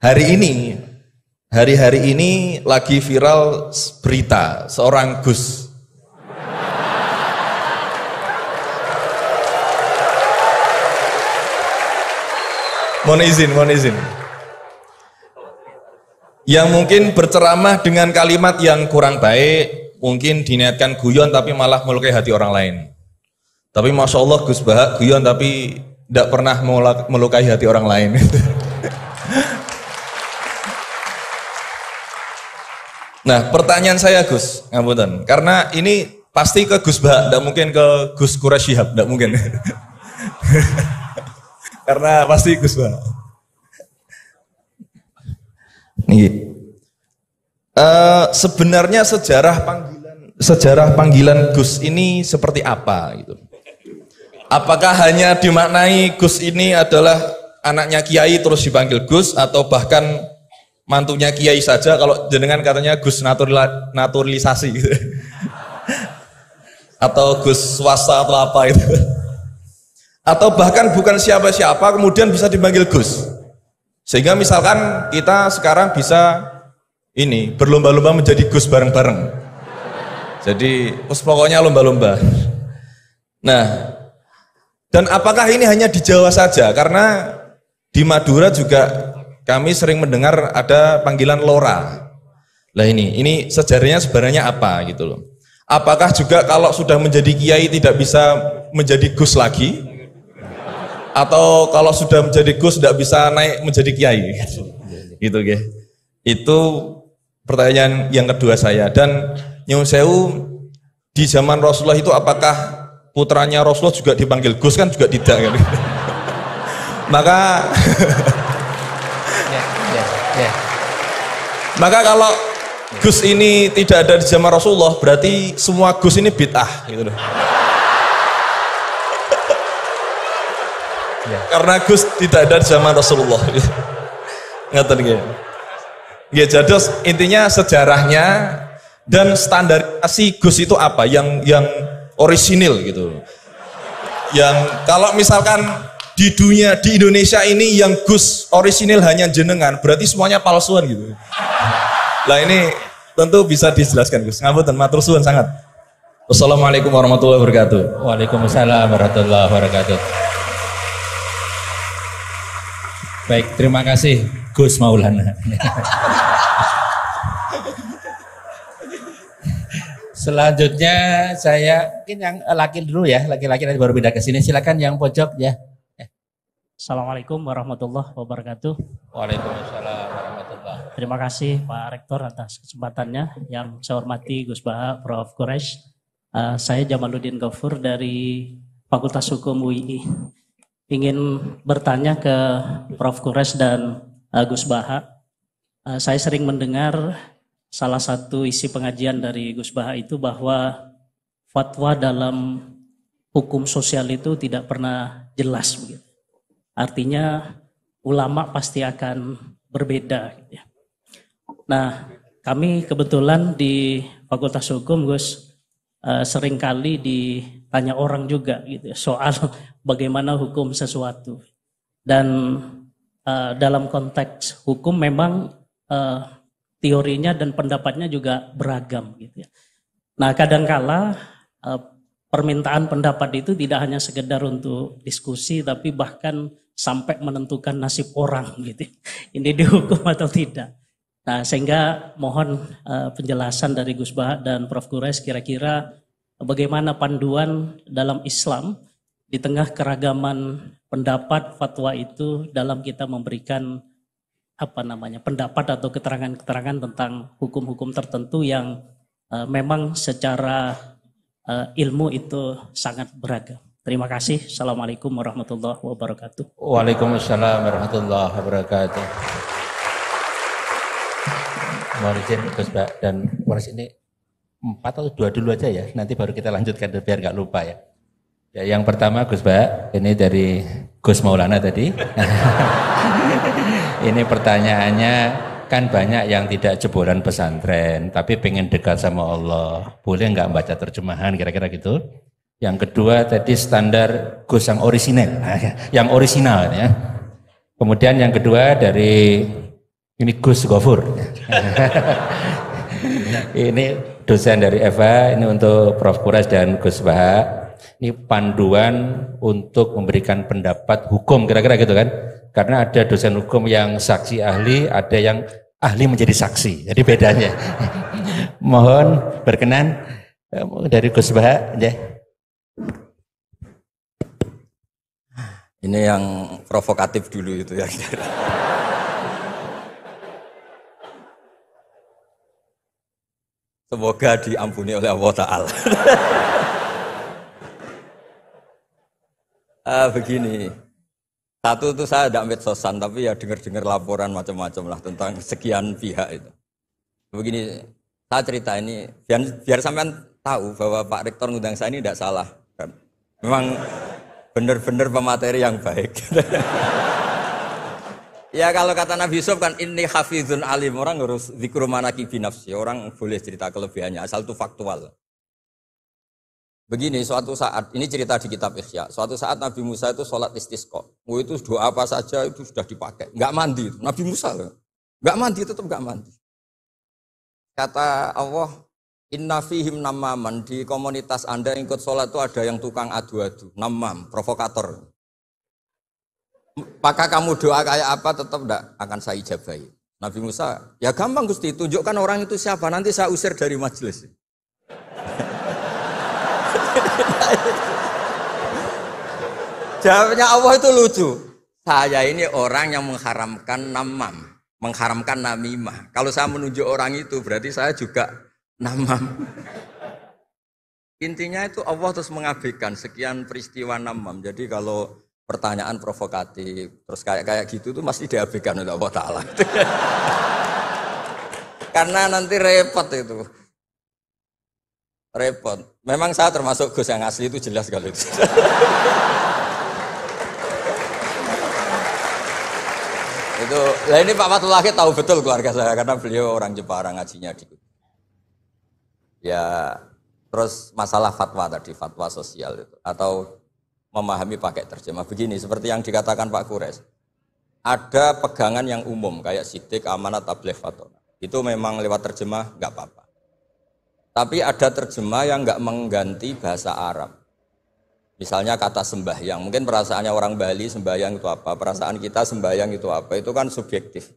hari-hari ini lagi viral berita seorang Gus. Mohon izin. Yang mungkin berceramah dengan kalimat yang kurang baik, mungkin diniatkan guyon tapi malah melukai hati orang lain. Tapi Masya Allah Gus Baha guyon tapi tidak pernah melukai hati orang lain. Nah pertanyaan saya Gus, ngapunten, karena ini pasti ke Gus Baha, tidak mungkin ke Gus Quraisy Shihab, tidak mungkin. Karena pasti Gus Baha. Sebenarnya sejarah panggilan Gus ini seperti apa gitu? Apakah hanya dimaknai Gus ini adalah anaknya Kiai terus dipanggil Gus, atau bahkan mantunya Kiai saja kalau jenengan katanya Gus naturalisasi gitu. Atau Gus swasta atau apa itu? Atau bahkan bukan siapa-siapa kemudian bisa dipanggil Gus. Sehingga misalkan kita sekarang bisa ini berlomba-lomba menjadi Gus bareng-bareng. Jadi pokoknya lomba-lomba. Nah, dan apakah ini hanya di Jawa saja? Karena di Madura juga kami sering mendengar ada panggilan Lora. Lah ini sejarahnya sebenarnya apa gitu loh. Apakah juga kalau sudah menjadi Kiai tidak bisa menjadi Gus lagi? Atau kalau sudah menjadi Gus tidak bisa naik menjadi Kiai gitu ya. Itu pertanyaan yang kedua saya. Dan nyuwun sewu, di zaman Rasulullah itu apakah putranya Rasulullah juga dipanggil Gus? Kan juga tidak kan. Maka maka kalau Gus ini tidak ada di zaman Rasulullah, berarti semua Gus ini bid'ah gitu loh. Karena Gus tidak ada di zaman Rasulullah. Ngerti nggih? Nggih, jadi intinya sejarahnya dan standarisasi Gus itu apa yang orisinil gitu. Yang kalau misalkan di dunia, di Indonesia ini yang Gus orisinil hanya jenengan, berarti semuanya palsuan gitu. Lah ini tentu bisa dijelaskan Gus. Ngapunten, matur suwun sangat. Wassalamualaikum warahmatullahi wabarakatuh. Waalaikumsalam warahmatullahi wabarakatuh. Baik, terima kasih Gus Maulana. Selanjutnya saya mungkin yang laki dulu ya, laki-laki nanti baru pindah ke sini. Silakan yang pojok ya. Assalamualaikum warahmatullahi wabarakatuh. Waalaikumsalam warahmatullahi. Terima kasih Pak Rektor atas kesempatannya. Yang saya hormati Gus Baha, Prof. Quraisy. Saya Jamaluddin Ghafur dari Fakultas Hukum UI. Ingin bertanya ke Prof. Quraisy dan Gus Baha. Saya sering mendengar salah satu isi pengajian dari Gus Baha itu bahwa fatwa dalam hukum sosial itu tidak pernah jelas begitu. Artinya ulama pasti akan berbeda gitu ya. Nah, kami kebetulan di Fakultas Hukum Gus seringkali ditanya orang juga gitu ya, soal bagaimana hukum sesuatu. Dan dalam konteks hukum memang teorinya dan pendapatnya juga beragam gitu ya. Nah, kadangkala permintaan pendapat itu tidak hanya sekedar untuk diskusi, tapi bahkan sampai menentukan nasib orang gitu. Ini dihukum atau tidak. Nah, sehingga mohon penjelasan dari Gus Baha dan Prof. Quraisy kira-kira bagaimana panduan dalam Islam di tengah keragaman pendapat fatwa itu dalam kita memberikan pendapat atau keterangan-keterangan tentang hukum-hukum tertentu yang memang secara ilmu itu sangat beragam. Terima kasih. Assalamualaikum warahmatullahi wabarakatuh. Waalaikumsalam warahmatullahi wabarakatuh. Mohon izin Gus Baha dan Quraisy ini 4 atau 2 dulu aja ya. Nanti baru kita lanjutkan biar nggak lupa ya. Ya, yang pertama Gus Baha, ini dari Gus Maulana tadi. Ini pertanyaannya, kan banyak yang tidak jebolan pesantren, tapi pengen dekat sama Allah. Boleh nggak baca terjemahan kira-kira gitu? Yang kedua tadi standar Gus yang orisinal, yang orisinal ya. Kemudian yang kedua dari Ini Gus Gofur. Ini dosen dari Eva, ini untuk Prof. Quraisy dan Gus Baha. Ini panduan untuk memberikan pendapat hukum, kira-kira gitu kan? Karena ada dosen hukum yang saksi ahli, ada yang ahli menjadi saksi. Jadi bedanya. Mohon berkenan dari Gus Baha. Ya. Ini yang provokatif dulu itu ya. Semoga diampuni oleh Allah Ta'ala. Begini, satu itu saya tidak medsosan, tapi ya dengar-dengar laporan macam-macam lah tentang sekian pihak itu. Begini, saya cerita ini biar sampean tahu bahwa Pak Rektor ngundang saya ini tidak salah. Kan? Memang benar-benar pemateri yang baik. Ya kalau kata Nabi Yusuf kan ini hafizun alim, orang harus zikru manaki binafsi, orang boleh cerita kelebihannya asal itu faktual. Begini, suatu saat, ini cerita di kitab Ikhya, suatu saat Nabi Musa itu sholat istisqa. Itu doa apa saja itu sudah dipakai. Enggak mandi, Nabi Musa enggak mandi, tetap enggak mandi. Kata Allah, inna fihim namaman, di komunitas Anda yang ikut sholat itu ada yang tukang adu-adu, namam, provokator. Maka kamu doa kayak apa tetap enggak akan saya ijabahi. Nabi Musa, ya gampang Gusti, tunjukkan orang itu siapa, nanti saya usir dari majelis. Jawabnya Allah itu lucu. Saya ini orang yang mengharamkan namam, mengharamkan namimah. Kalau saya menunjuk orang itu berarti saya juga namam. Intinya itu Allah terus mengabaikan sekian peristiwa namam. Jadi kalau pertanyaan provokatif terus kayak gitu itu mesti diabaikan oleh Allah Ta'ala. Karena nanti repot itu. Repot. Memang saya termasuk Gus yang asli itu jelas kalau itu. Itu, lah ini Pak Fatullah tahu betul keluarga saya karena beliau orang Jepara ngajinya di. Ya, terus masalah fatwa tadi, fatwa sosial itu atau memahami pakai terjemah begini seperti yang dikatakan Pak Quraisy. Ada pegangan yang umum kayak sidik, amanat, tabligh, fatwa. Itu memang lewat terjemah enggak apa-apa. Tapi ada terjemah yang enggak mengganti bahasa Arab. Misalnya kata sembahyang, mungkin perasaannya orang Bali sembahyang itu apa, perasaan kita sembahyang itu apa, itu kan subjektif.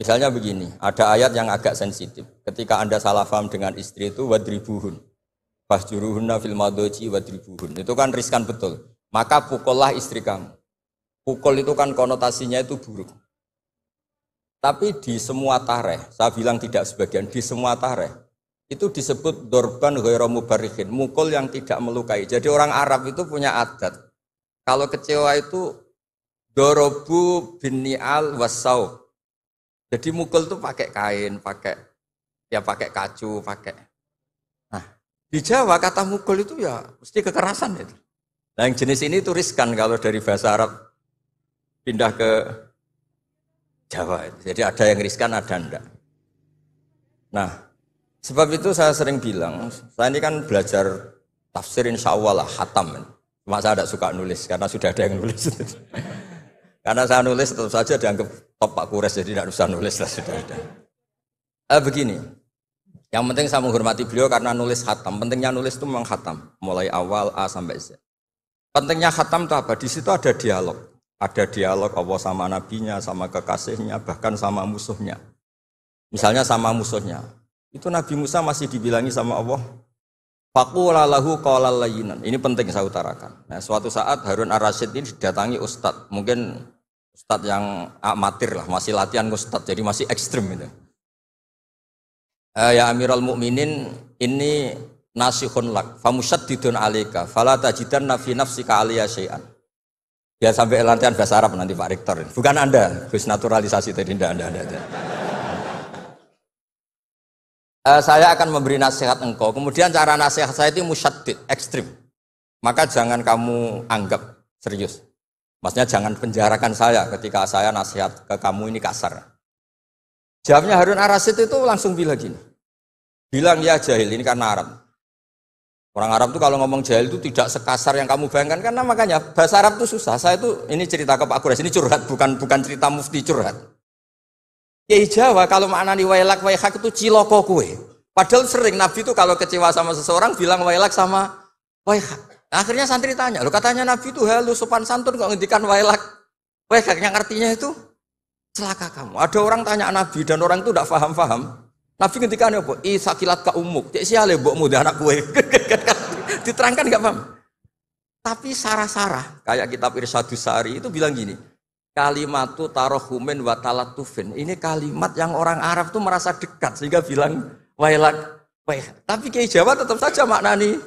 Misalnya begini, ada ayat yang agak sensitif. Ketika Anda salah paham dengan istri itu wadribuhun, fahjuruhunna fil madoji wadribuhun. Itu kan riskan betul. Maka pukullah istri kamu. Pukul itu kan konotasinya itu buruk. Tapi di semua tareh, saya bilang tidak sebagian, di semua tareh, itu disebut dorban ghairu mubarrihin, mukul yang tidak melukai. Jadi orang Arab itu punya adat. Kalau kecewa itu dorobu binni'al wasau. Jadi mukul itu pakai kain, pakai kacu, pakai. Nah, di Jawa kata mukul itu ya mesti kekerasan itu. Nah, yang jenis ini itu riskan kalau dari bahasa Arab pindah ke Jawa. Jadi ada yang riskan, ada enggak. Nah, sebab itu saya sering bilang, saya ini kan belajar tafsir insya Allah lah, khatam. Cuma saya tidak suka nulis, karena sudah ada yang nulis. Karena saya nulis tentu saja dianggap top Pak Quraisy, jadi tidak usah nulis lah, sudah ada. Begini, yang penting saya menghormati beliau karena nulis khatam. Pentingnya nulis itu memang khatam, mulai awal A sampai Z. Pentingnya khatam itu apa? Di situ ada dialog. Ada dialog Allah sama nabinya, sama kekasihnya, bahkan sama musuhnya. Misalnya sama musuhnya. Itu Nabi Musa masih dibilangi sama Allah. Faqula lahu qawlan layyinan. Ini penting saya utarakan. Nah, suatu saat Harun Ar-Rasyid ini didatangi ustadz. Mungkin ustadz yang amatir lah, masih latihan ustadz, jadi masih ekstrim itu. Ya Amirul Mukminin, ini nasihun lak, famusyaddidun alaika, fala tajidanna fi nafsika aliyya syai'an. Ya sampai latihan bahasa Arab nanti Pak Rektor. Bukan Anda, Gus naturalisasi tadi Anda. Saya akan memberi nasihat engkau. Kemudian cara nasihat saya itu musyaddid, ekstrim. Maka jangan kamu anggap serius. Maksudnya jangan penjarakan saya ketika saya nasihat ke kamu ini kasar. Jawabnya Harun Ar-Rasyid itu langsung bilang gini. Bilang ya jahil, ini karena Arab. Orang Arab itu kalau ngomong jahil itu tidak sekasar yang kamu bayangkan. Karena makanya bahasa Arab itu susah. Saya itu, ini cerita ke Pak Quraisy, ini curhat, bukan cerita mufti curhat. Kiai Jawa kalau maknani wailak waihak itu ciloko kue. Padahal sering Nabi itu kalau kecewa sama seseorang bilang wailak sama waihak. Akhirnya santri tanya, lo katanya Nabi itu halus sopan santun kok ngendikan wailak waihak, yang artinya itu celaka kamu. Ada orang tanya Nabi dan orang itu tidak paham-paham. Nabi ngendikan apa? Sakilat ka umuk. Cek siale mbokmu dah anak kue. Diterangkan enggak paham. Tapi sarah-sarah kayak kitab Irsyadus Sari itu bilang gini. Kalimatu tarohumin wa talatufin. Ini kalimat yang orang Arab tuh merasa dekat sehingga bilang wailak waihak. Tapi Kiai Jawa tetap saja maknani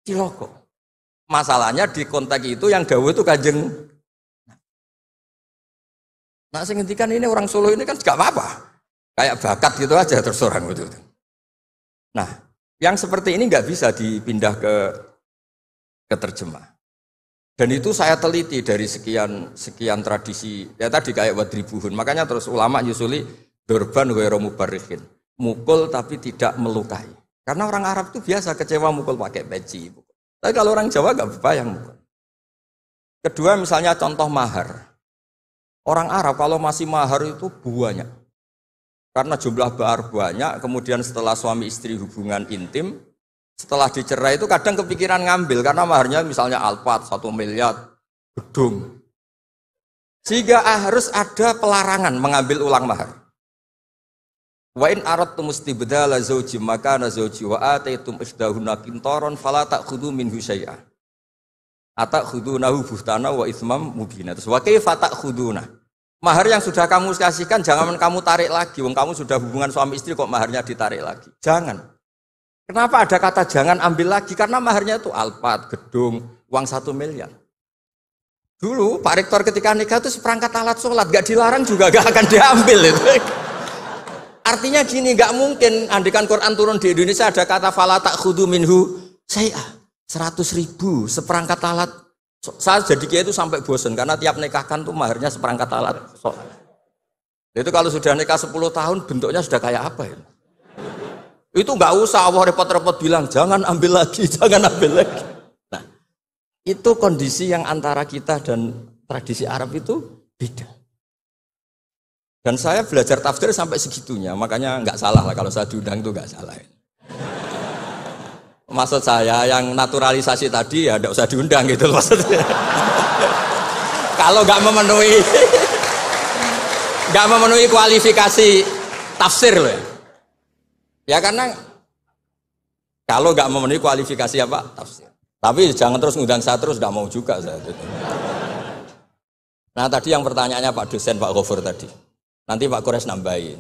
ciloko. Masalahnya di konteks itu yang dawuh itu Kanjeng. Nah, saya ngendikan ini orang Solo ini kan enggak apa-apa. Kayak bakat gitu aja terus orang gitu. Nah, yang seperti ini enggak bisa dipindah ke terjemah. Dan itu saya teliti dari sekian tradisi, ya tadi kayak wadribuhun. Makanya terus ulama nyusuli dorban ghairu mubarrihin. Mukul tapi tidak melukai. Karena orang Arab itu biasa kecewa mukul pakai peci. Tapi kalau orang Jawa enggak berbayang mukul. Kedua misalnya contoh mahar. Orang Arab kalau masih mahar itu banyak. Karena jumlah mahar banyak, kemudian setelah suami istri hubungan intim, setelah dicerai itu kadang kepikiran ngambil karena maharnya misalnya Alphard 1 miliar gedung. Sehingga harus ada pelarangan mengambil ulang mahar. Wa in aradtum istibdala zawji makana zawji wa ataitum ihdahunna qintaran fala ta'khudhu minhu syai'a. Atakhudunahu buhtana wa itsmam mubina. Terus wa kaifa ta'khuduna? Mahar yang sudah kamu kasihkan jangan kamu tarik lagi. Wong kamu sudah hubungan suami istri kok maharnya ditarik lagi. Jangan. Kenapa ada kata jangan ambil lagi? Karena maharnya itu Alphard, gedung, uang 1 miliar. Dulu Pak Rektor ketika nikah itu seperangkat alat sholat, gak dilarang juga gak akan diambil itu. Artinya gini, gak mungkin andikan Quran turun di Indonesia ada kata fala ta'khudhu minhu syai'a. 100.000 seperangkat alat. Saya jadi kiai itu sampai bosan karena tiap nikahkan tuh maharnya seperangkat alat sholat. Itu kalau sudah nikah 10 tahun bentuknya sudah kayak apa ya? Itu nggak usah Allah repot-repot bilang jangan ambil lagi, jangan ambil lagi. Nah, itu kondisi yang antara kita dan tradisi Arab itu beda. Dan saya belajar tafsir sampai segitunya, makanya nggak salah lah kalau saya diundang itu nggak salah. Maksud saya yang naturalisasi tadi ya nggak usah diundang gitu maksudnya. Kalau nggak memenuhi kualifikasi tafsir loh ya. Ya karena kalau nggak memenuhi kualifikasi apa tafsir. Tapi jangan terus ngundang saya terus, nggak mau juga saya. Nah tadi yang pertanyaannya Pak dosen Pak Ghafur tadi. Nanti Pak Kures nambahin.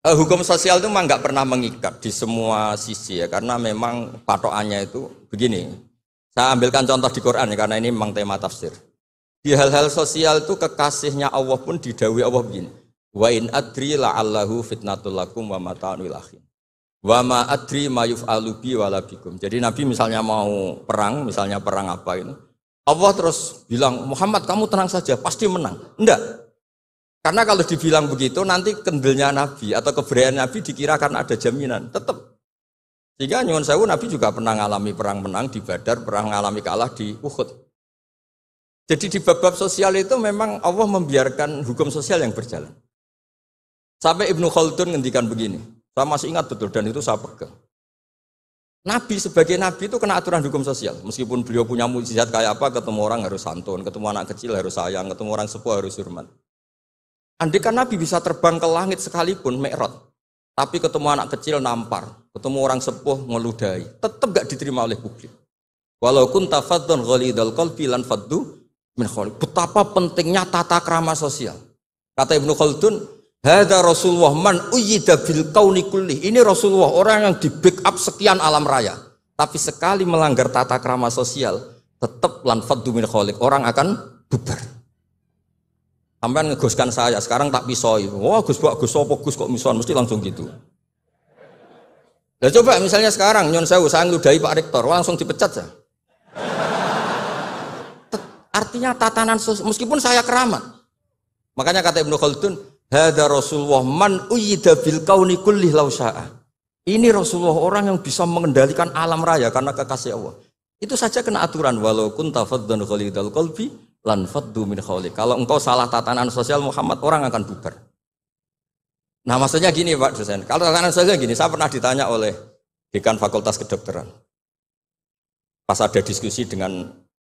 Hukum sosial itu memang nggak pernah mengikat di semua sisi ya, karena memang patokannya itu begini. Saya ambilkan contoh di Quran ya, karena ini memang tema tafsir. Di hal-hal sosial itu kekasihnya Allah pun didhawuhi Allah begini. Wa in adri la'allahu fitnatul lakum wa mata'un wilakhin. Wa ma adri ma yuf'alu bi wala bikum. Jadi Nabi misalnya mau perang, misalnya perang apa ini. Allah terus bilang, Muhammad kamu tenang saja, pasti menang. Enggak. Karena kalau dibilang begitu, nanti kendilnya Nabi atau keberanian Nabi dikirakan ada jaminan. Tetap. Sehingga nyuwun sewu Nabi juga pernah mengalami perang menang di Badar, pernah mengalami kalah di Uhud. Jadi di bab-bab sosial itu memang Allah membiarkan hukum sosial yang berjalan. Sampai Ibnu Khaldun ngendikan begini, saya masih ingat betul dan itu saya pegang. Nabi sebagai Nabi itu kena aturan hukum sosial. Meskipun beliau punya mukjizat kayak apa, ketemu orang harus santun, ketemu anak kecil harus sayang, ketemu orang sepuh harus hormat. Andai kan Nabi bisa terbang ke langit sekalipun, Mi'raj, tapi ketemu anak kecil nampar, ketemu orang sepuh ngeludahi, tetap gak diterima oleh publik. Walau kunta faddan ghalidal qalbi lan faddu min khawlik. Betapa pentingnya tata krama sosial. Kata Ibnu Khaldun, hadza Rasulullah man uyyida bil kauni kulli. Ini Rasulullah orang yang di backup sekian alam raya. Tapi sekali melanggar tata krama sosial, tetap lan faddu min khawlik. Orang akan bubar. Sampai ngegoskan saya, sekarang tak pisoi. Wah Gus apa Gus kok mison, mesti langsung gitu. Nah coba misalnya sekarang, nyon sewu, saya ngeludahi Pak Rektor, langsung dipecat ya. Artinya tatanan sosial, meskipun saya keramat. Makanya kata Ibnu Khaldun, hadza Rasulullah man uyyida bil kauni kulli law syaa. Ini Rasulullah orang yang bisa mengendalikan alam raya karena kekasih Allah. Itu saja kena aturan walau kunta faddan ghalidal qalbi lan faddu min khawlik. Kalau engkau salah tatanan sosial Muhammad, orang akan bubar. Nah maksudnya gini Pak dosen, kalau kanan saja gini, saya pernah ditanya oleh dekan Fakultas Kedokteran. Pas ada diskusi dengan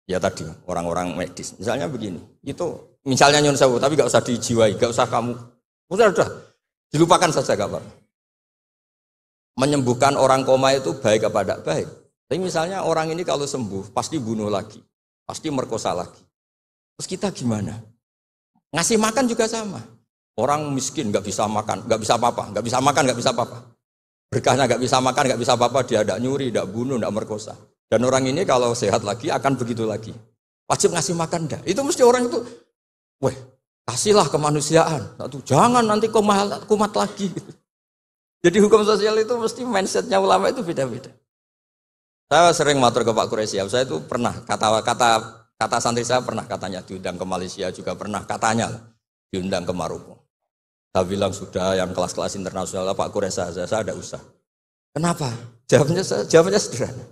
ya tadi orang-orang medis, misalnya begini, itu misalnya nyun sewu, tapi gak usah dijiwai, gak usah kamu, udah dilupakan saja gak apa. Menyembuhkan orang koma itu baik apa tidak baik. Tapi misalnya orang ini kalau sembuh pasti bunuh lagi, pasti merkosa lagi. Terus kita gimana? Ngasih makan juga sama. Orang miskin nggak bisa makan, nggak bisa apa-apa, nggak bisa makan, nggak bisa apa-apa. Berkahnya nggak bisa makan, nggak bisa apa-apa, dia tidak nyuri, tidak bunuh, tidak merkosa. Dan orang ini kalau sehat lagi akan begitu lagi. Wajib ngasih makan dah. Itu mesti orang itu, weh, kasihlah kemanusiaan. Satu, jangan nanti kumat lagi. Jadi hukum sosial itu mesti mindsetnya ulama itu beda-beda. Saya sering matur ke Pak Quraisy, saya itu pernah kata santri saya pernah katanya diundang ke Malaysia juga pernah katanya diundang ke Maroko. Saya bilang sudah yang kelas-kelas internasional Pak Quraisy saya ada usah. Kenapa? Jawabannya sederhana.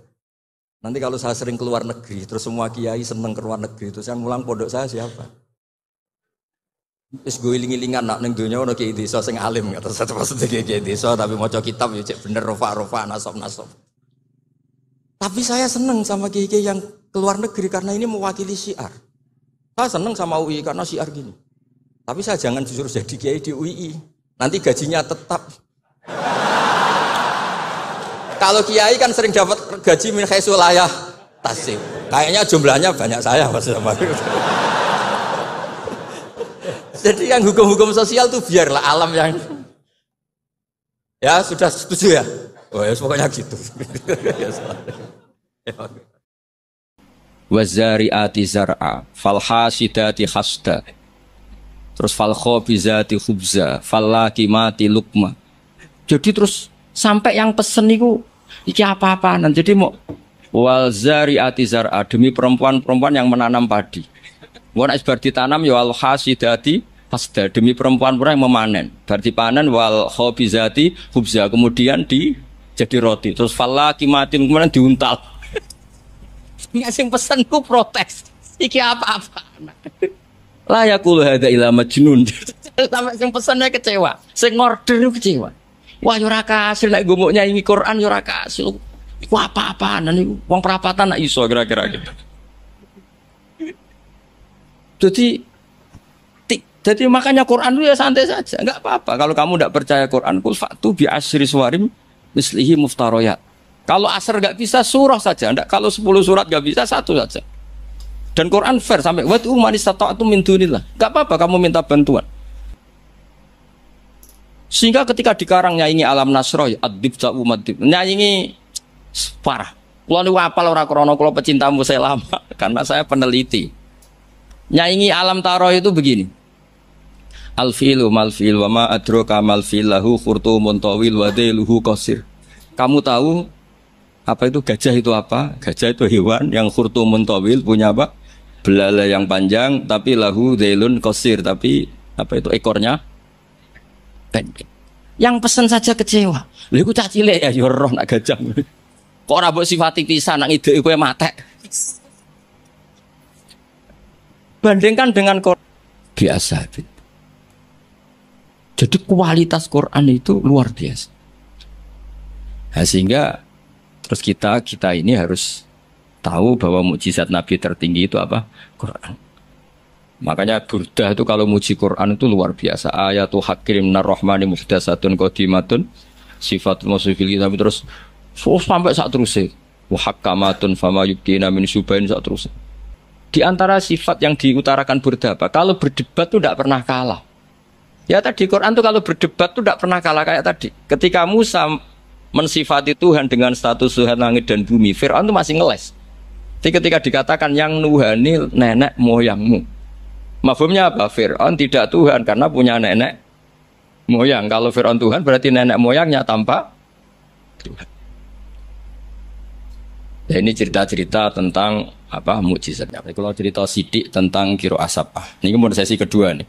Nanti kalau saya sering keluar negeri, terus semua kiai seneng keluar negeri, terus yang mulang pondok saya siapa? Terus gue iling-ilingan nak neng dunia ono kiai desa sing alim, kata satu maksudnya kiai desa tapi mau kitab ya cek bener rofa nasab. Tapi saya seneng sama kiai yang keluar negeri karena ini mewakili syiar. Saya seneng sama UI karena syiar gini. Tapi saya jangan disuruh jadi kiai di UI. Nanti gajinya tetap. Kalau kiai kan sering dapat gaji min khaisul layah tasib. Kayaknya jumlahnya banyak saya Mas. Jadi yang hukum-hukum sosial tuh biarlah alam yang. Ya sudah setuju ya. Oh ya pokoknya gitu. Wazari'ati zar'a falhasidati hasda. Terus falkhobizati khubza, fallakimati lukma. Jadi terus sampai yang pesen itu iki apa-apaan. Jadi mau walzari'ati zar'a demi perempuan-perempuan yang menanam padi. Wana isbar ditanam ya walhasidati hasda demi perempuan-perempuan yang memanen. Berarti panen walkhobizati khubza kemudian jadi roti. Terus fallakimati lukma diuntal. Ngasih pesen ku protes. Iki apa-apaan. Lah ya kulu hadza ila majnun. Sampai sing pesennya kecewa, sing order kecewa. Wah yo ora kasil nek gumuk nyanyi Quran yo ora kasil. Iku apa-apaan niku wong perapatan nak iso kira-kira gitu. Jadi makanya Quran itu ya santai saja, enggak apa-apa. Kalau kamu enggak percaya Quran, kul fa'tu bi asyri suwarim mislihi muftariyat. Kalau asar enggak bisa surah saja, enggak kalau 10 surat enggak bisa satu saja. Dan Quran fair sampai watu manistata'tu min dunillah. Enggak apa-apa kamu minta bantuan. Sehingga ketika dikarang nyanyi alam nasroh adib ja'u madib. Nyanyi parah. Kula niku apal ora krana kula pecintamu saya lama karena saya peneliti. Nyanyi alam taroh itu begini. Al-filu mal-fil wa ma adraka mal-fil lahu khurtumun tawil wa dailuhu qasir. Kamu tahu apa itu gajah itu apa? Gajah itu hewan yang khurtumun tawil punya apa? Belalai yang panjang tapi lahu dailun qasir tapi apa itu ekornya pendek. Yang pesen saja kecewa. Lha iku cah cilik ya yo roh nak gajah. Kok ora mbok sifati pisan nak ngideki kowe matek. Bandingkan dengan Quran biasa. Jadi kualitas Quran itu luar biasa. Nah, sehingga terus kita ini harus tahu bahwa mukjizat Nabi tertinggi itu apa? Quran. Makanya Burdah itu kalau muji Quran itu luar biasa. Ayatul hakim minar rahmani muhdatsatun qadimatun sifatul mausufil kitab terus sampai sak terusé. Wa hakamatun fama yubkina min subain sak terusé. Di antara sifat yang diutarakan Burdah apa? Kalau berdebat itu tidak pernah kalah. Ya tadi Quran itu kalau berdebat itu tidak pernah kalah kayak tadi. Ketika Musa mensifati Tuhan dengan status Tuhan langit dan bumi, Fir'aun itu masih ngeles. Jadi ketika dikatakan yang nuhani nenek moyangmu, mafhumnya apa? Fir'aun tidak Tuhan karena punya nenek moyang. Kalau Fir'aun Tuhan berarti nenek moyangnya tanpa Tuhan. Ya, ini cerita-cerita tentang apa mukjizatnya. Kalau cerita sidik tentang kiro asapah. Ini kemudian sesi kedua nih.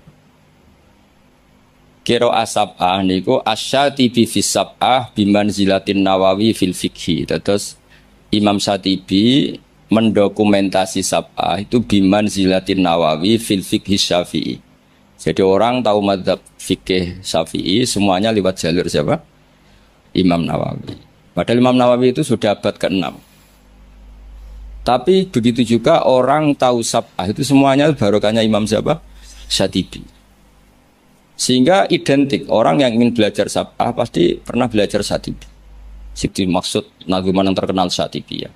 Kiro asapah niku asyatibi fis sab'ah bimanzilatin Nawawi fil fikhi. Terus Imam Syatibi mendokumentasi sab'ah itu bimanzilatin Nawawi fil fikhi Syafi'i. Jadi orang tahu madzhab fikih Syafi'i semuanya lewat jalur siapa? Imam Nawawi. Padahal Imam Nawawi itu sudah abad ke-6. Tapi begitu juga orang tahu sab'ah itu semuanya barokahnya Imam siapa? Syatibi. Sehingga identik orang yang ingin belajar sab'ah pasti pernah belajar Syatibi. Syatibi maksud nazuman yang terkenal Syatibi ya.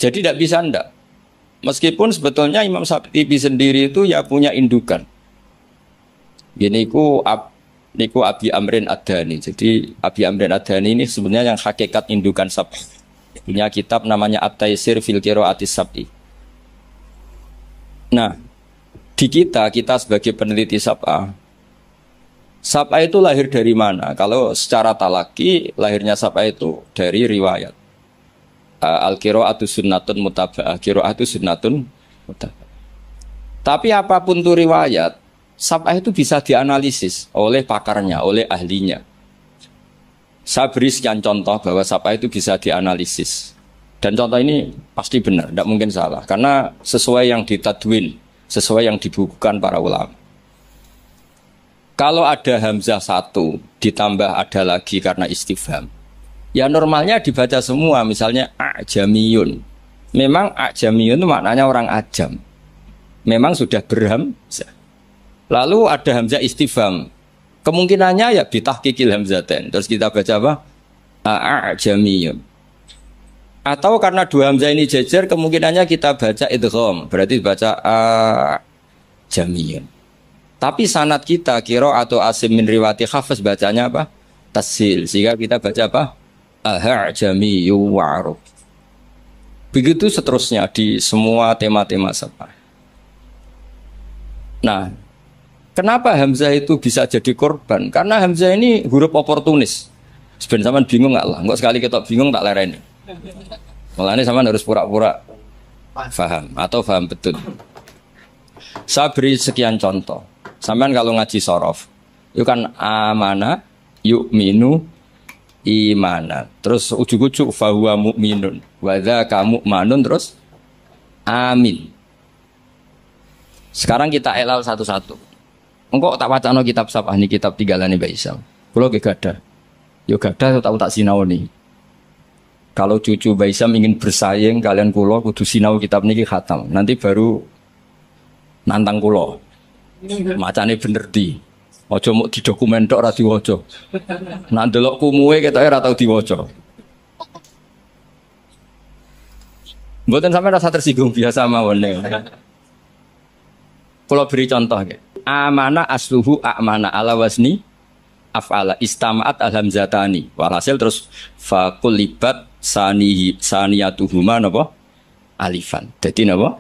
Jadi tidak bisa ndak. Meskipun sebetulnya Imam Syatibi sendiri itu ya punya indukan. Ini niku Abi Amrin Ad-Dhani. Jadi Abi Amrin Ad-Dhani ini sebenarnya yang hakikat indukan sab'ah. Punya kitab namanya At-Taisir fil Qiraatis Sab'i. Nah, di kita sebagai peneliti sab'ah, sab'ah itu lahir dari mana? Kalau secara talaki, lahirnya sab'ah itu dari riwayat. Al-qira'atu sunnatun mutaba'ah, qira'atu sunnatun mutaba'ah. Tapi apapun itu riwayat, sab'ah itu bisa dianalisis oleh pakarnya, oleh ahlinya. Saya beri sekian contoh bahwa sab'ah itu bisa dianalisis. Dan contoh ini pasti benar, tidak mungkin salah. Karena sesuai yang ditadwin, sesuai yang dibukukan para ulama. Kalau ada hamzah satu, ditambah ada lagi karena istifham. Ya normalnya dibaca semua, misalnya a'jamiyun. Memang a'jamiyun itu maknanya orang ajam. Memang sudah berhamzah. Lalu ada hamzah istifham. Kemungkinannya ya bitahqiqil hamzatain. Terus kita baca apa? A'jamiyun. Atau karena dua hamzah ini jejer, kemungkinannya kita baca idgham. Berarti baca a'jamiyun. Tapi sanad kita kira atau asim min riwati hafaz bacanya apa? Tasil. Sehingga kita baca apa? A'jamiyyu wa'arab. Begitu seterusnya di semua tema-tema sab'ah. Nah, kenapa hamzah itu bisa jadi korban? Karena hamzah ini huruf oportunis. Sebenarnya sampean bingung nggak lah? Enggak sekali kita bingung tak lereni. Mulanya sampean harus pura-pura paham atau paham betul. Saya beri sekian contoh. Sampean kalau ngaji sorof, itu kan amana, yu'minu, imana. Terus ujuk-ujuk fahuwa mu'minun, wadha kamu manun, terus amin. Sekarang kita elal satu-satu. Engkau tak wacana kitab sab'ah ini, kitab tinggalane Mbak Isam. Kalau gak ada, yo gak ada tahu tak sinau nih. Kalau cucu Mbak Isam ingin bersaing, kalian kulo kudu sinau kitab niki khatam. Nanti baru nantang kulo. Macane bener di. Ojo mau di dokumen tok ora diwaca. Nak ndelok kumuwe ketoke ora tau diwaca. Mboten sampeyan rasa tersinggung biasa mawon. Kalau beri contoh nggih. Amana asluhu a'mana ala wazni af'ala istama'at alhamzatani. Walhasil terus faqulibat saniyatuhuma napa? Alifan. Dadi napa?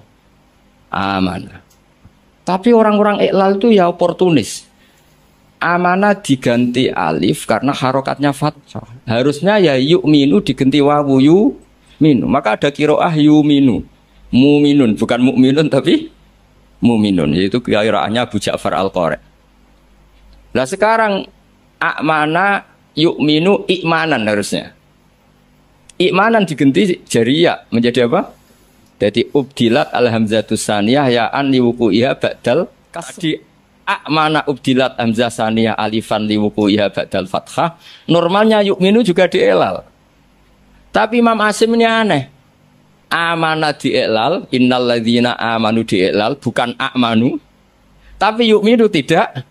Amana. Tapi orang-orang iklal itu ya oportunis. Amanah diganti alif karena harokatnya fathah. Harusnya ya yu'minu diganti wawu yu'minu. Maka ada qiraah yu'minu. Mu'minun, bukan mu'minun tapi mu'minun. Yaitu qiraahnya Abu Ja'far Al-Qari. Nah sekarang amana yu'minu i'manan harusnya. I'manan diganti jariyah menjadi apa? Jadi ubdilat alhamzatus saniyah ya'an liwuku'iha ba'dal kasdi a'mana ubdilat hamzah saniyah alifan liwuku'iha ba'dal fathah. Normalnya yu'minu juga dielal. Tapi Imam Asim ini aneh. Amana dielal, innal ladzina amanu dielal, bukan a'manu. Tapi yu'minu tidak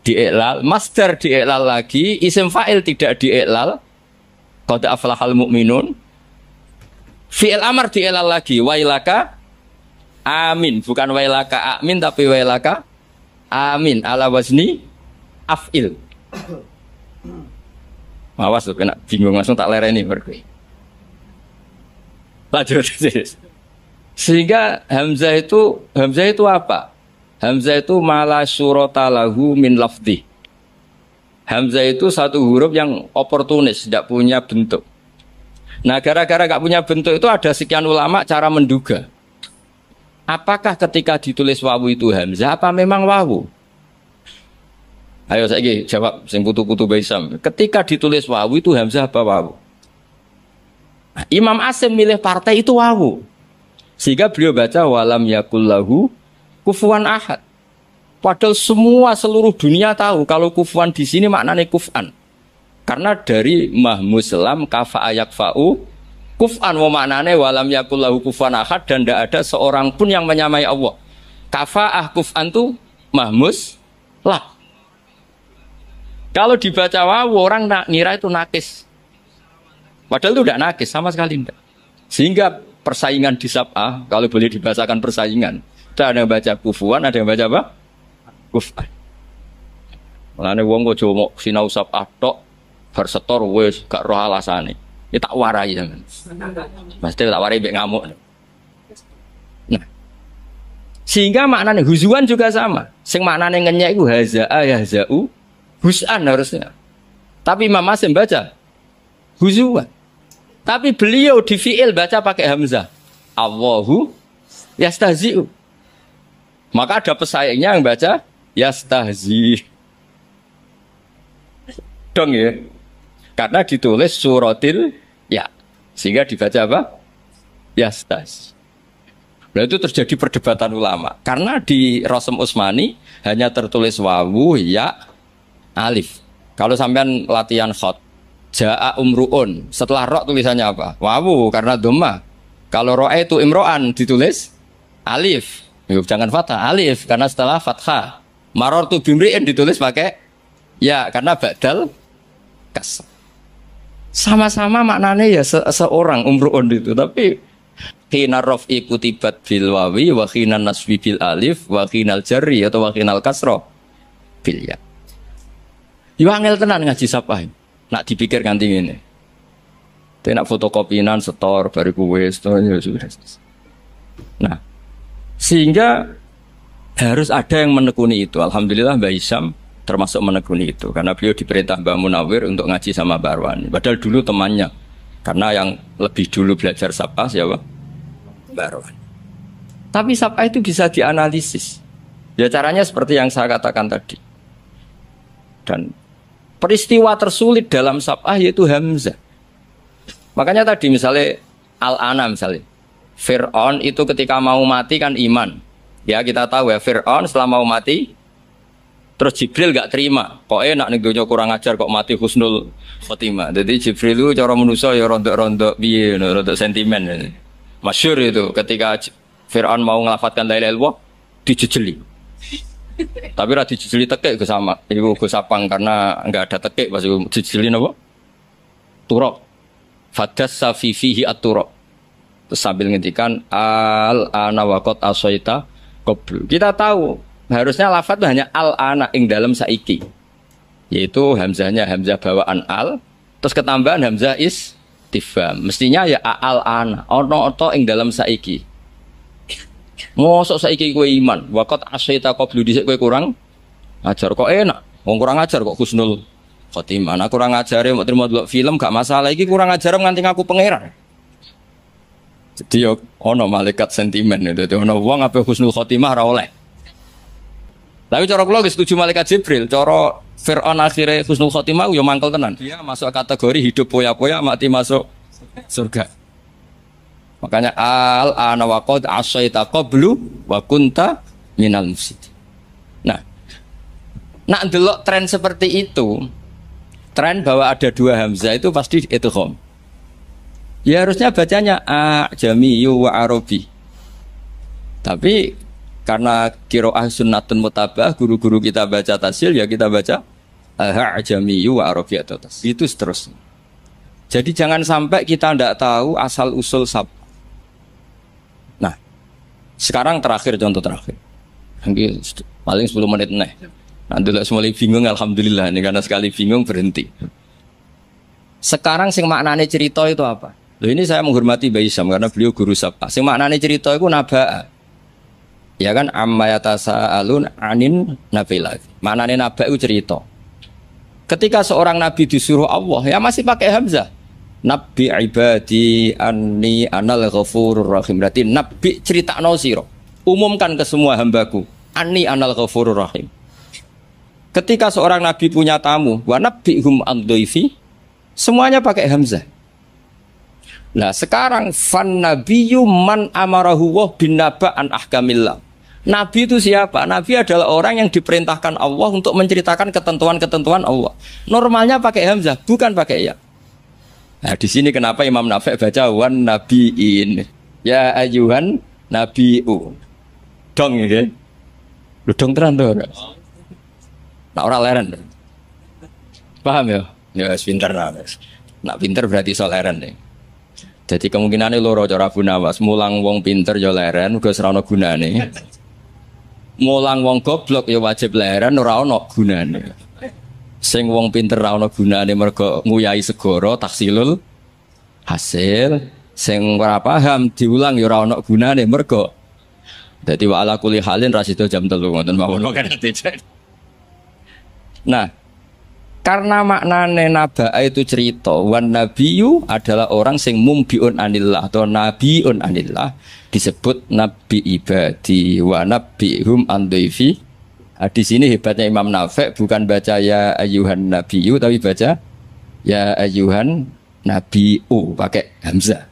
dielal. Masdar dielal lagi, isim fa'il tidak dielal. Qad aflahal mu'minun. Fi'il amar dielal lagi, wailaka amin, bukan wailaka amin tapi wailaka amin ala wazni af'il. Awas tuh kena bingung langsung tak lereni berarti. Lanjut. Sehingga hamzah itu apa? Hamzah itu mala surata lahu min lafdhi. Hamzah itu satu huruf yang oportunis, tidak punya bentuk. Nah, gara-gara gak punya bentuk itu ada sekian ulama cara menduga. Apakah ketika ditulis wawu itu hamzah apa memang wawu? Ayo saya jawab sing putu-putu Baisam. Ketika ditulis wawu itu hamzah apa wawu? Nah, Imam Asim milih partai itu wawu. Sehingga beliau baca walam yakullahu kufuwan ahad. Padahal semua seluruh dunia tahu kalau kufuan di sini maknanya kuf'an. Karena dari mahmuslam kafa ayak fa'u kuf'an wa maknanya walam yakullahu kufuan ahad dan tidak ada seorang pun yang menyamai Allah. Kafa'ah kuf'an itu mahmus lah. Kalau dibaca wawu orang ngira itu nakis. Padahal itu tidak nakis sama sekali tidak. Sehingga persaingan di sab'ah kalau boleh dibacakan persaingan. Ada yang baca kufuan, ada yang baca apa? Kuf'an. Mulane wong kok jomo sinau sab'ah tok bar setor wis gak roh alasane. Ya tak warai sampean. Mesti tak warai mbek ngamuk. Nah. Sehingga maknane huzuan juga sama. Sing maknane ngenyek iku haza'a yahza'u hus'an harusnya. Tapi Imam Hasim baca huzuan. Tapi beliau di fi'il baca pakai hamzah. Allahu yastahzi'u. Maka ada pesaingnya yang baca yastahzi. Dong ya. Karena ditulis suratil ya. Sehingga dibaca apa? Yastahzi. Nah itu terjadi perdebatan ulama. Karena di Rasm Utsmani hanya tertulis wawu, ya, alif. Kalau sampean latihan khot, ja'a umru'un. Setelah ro tulisannya apa? Wawu karena dhamma. Kalau ro'a itu imro'an ditulis alif. Jangan fathah, alif karena setelah fathah. Marartu bimri'in ditulis pakai ya karena ba'dal kasr. Sama-sama maknanya ya seorang umru'un itu, tapi khina raf'i kutibat bil wawi wa khina nasbi bil alif wa khinal jarri atau wa khinal kasra bil ya. Yo angel tenan ngaji sapah. Nak dipikir nganti ngene. Tenak fotokopinan setor bariku wis to ya sudah. Nah, sehingga harus ada yang menekuni itu. Alhamdulillah Mbak Hisam termasuk menekuni itu karena beliau diperintah Mbak Munawir untuk ngaji sama Mbak Arwani. Padahal dulu temannya. Karena yang lebih dulu belajar sapah siapa? Mbak Arwani. Tapi sapah itu bisa dianalisis. Ya caranya seperti yang saya katakan tadi. Dan peristiwa tersulit dalam sapah yaitu hamzah. Makanya tadi misalnya Al-Ana misalnya. Fir'aun itu ketika mau mati kan iman. Ya kita tahu ya Fir'aun setelah mau mati terus Jibril gak terima. Kok enak nih dunia kurang ajar kok mati husnul khotimah. Jadi Jibril itu cara manusia ya rontok-rontok piye, rontok sentimen. Masyhur itu ketika Fir'aun mau ngelafatkan la ilaha illallah dijejeli. Tapi ra dijejeli tekek ke sama. Iku Gus Sapang karena enggak ada tekek pas dijejeli napa? Turab. Fadassa fi fihi at-turab. Terus sambil ngendikan al-ana waqat asaita qablu. Kita tahu harusnya lafaz itu hanya al-ana ing dalam saiki. Yaitu hamzahnya hamzah bawaan al, terus ketambahan hamzah istifham. Mestinya ya al-ana, ono ing dalam saiki. Mosok saiki kowe iman, waqat asaita qablu dhisik kowe kurang ajar kok enak. Wong kurang ajar kok husnul khotimah. Nah kurang ajare mau terima delok film gak masalah, iki kurang ajar nganti ngaku pangeran. Jadi yo ono malaikat sentimen itu, ono wong ape husnul khotimah ora oleh. Tapi cara kula setuju malaikat Jibril, cara Fir'aun akhirnya husnul khotimah yo mangkel tenan. Dia masuk kategori hidup poya-poya mati masuk surga. Makanya al-ana wa qad asaita qablu wa kunta minal mufsidin. Nah, nak ndelok tren seperti itu, tren bahwa ada dua hamzah itu pasti idgham. Ya harusnya bacanya ajamiyu wa arabi. Tapi karena qiraah sunnatun mutabah, guru-guru kita baca tasil ya kita baca ajamiyu wa arabi atau tas. Itu seterusnya. Jadi jangan sampai kita tidak tahu asal usul sab. Nah, sekarang terakhir contoh terakhir. Paling 10 menit nih. Nanti mulai bingung alhamdulillah ini karena sekali bingung berhenti. Sekarang sing maknane cerita itu apa? Loh ini saya menghormati Mbak Hisam karena beliau guru sabah. Sing maknane cerita itu naba. Ya kan amma yatasaalun anin nabilah. Maknane naba itu cerita. Ketika seorang nabi disuruh Allah ya masih pakai hamzah. Nabi ibadi anni anal ghafurur rahim. Berarti nabi critakno sira. Umumkan ke semua hambaku anni anal ghafurur rahim. Ketika seorang nabi punya tamu wa nabihum an-dhaifi semuanya pakai hamzah. Nah sekarang fan nabiyyu man amarahu wa bin naba an ahkamillah. Nabi itu siapa? Nabi adalah orang yang diperintahkan Allah untuk menceritakan ketentuan-ketentuan Allah. Normalnya pakai hamzah, bukan pakai ya. Nah, di sini kenapa Imam Nafi' baca wan nabiin. Ya ayyuhan nabiu. Dong ya. Lu dong tenan to ora? Nah, ora leren. Paham ya? Ya wis pinter lah. Nak pinter berarti iso leren deh. Jadi kemungkinannya loro cara Abu Nawas, mulang wong pinter ya leren, uga ora ana gunane. Mulang wong goblok ya wajib leren ora ana gunane. Sing wong pinter ora ana gunane mergo nguyahi segara taksilul hasil, sing ora paham diulang ya ora ana gunane mergo dadi wa ala kulli halin rasido jam 3 ngoten mawon kan. Nah, karena maknane naba itu cerita, wan nabiyu adalah orang sing mumbiun anillah atau nabiun anillah, disebut nabi ibadi wa nabihum andaifi. Di sini hebatnya Imam Nafi' bukan baca ya ayyuhan nabiyu tapi baca ya ayyuhan nabiu pakai hamzah.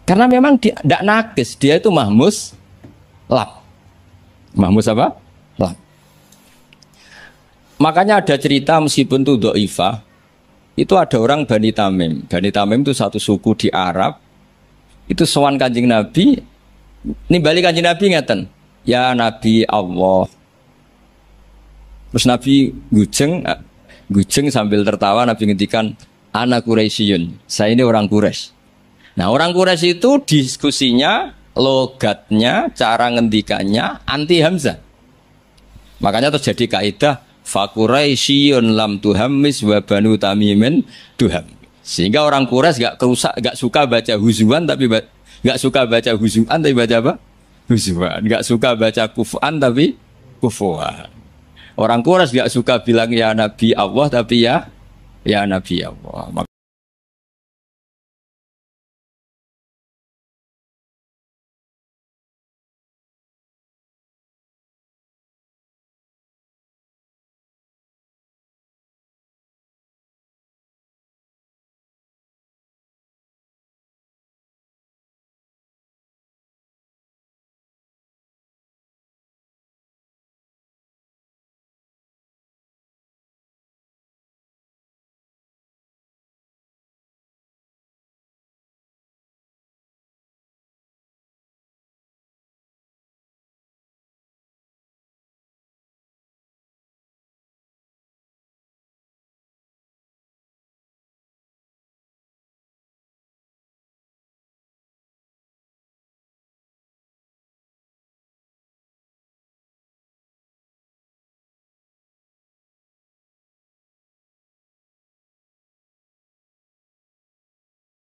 Karena memang dia tidak nakis, dia itu mahmus lam. Mahmus apa? Lam. Makanya ada cerita meskipun itu dhaifah, itu ada orang Bani Tamim. Bani Tamim itu satu suku di Arab. Itu sowan Kanjeng Nabi, nimbali Kanjeng Nabi ngeten, ya Nabi Allah. Terus Nabi gujeng sambil tertawa Nabi ngendikan ana Quraisyun. Saya ini orang Quraisy. Nah, orang Quraisy itu diskusinya, logatnya, cara ngendikannya anti hamzah. Makanya terjadi kaidah fa Quraisyun lam tuhammis wa banu tamimin tuham. Sehingga orang Quraisy enggak suka baca huzuan tapi enggak suka baca huzuan tapi baca apa? Huzuan. Enggak suka baca kufan tapi kufuan. Orang Quraisy enggak suka bilang ya Nabi Allah tapi ya Nabi Allah.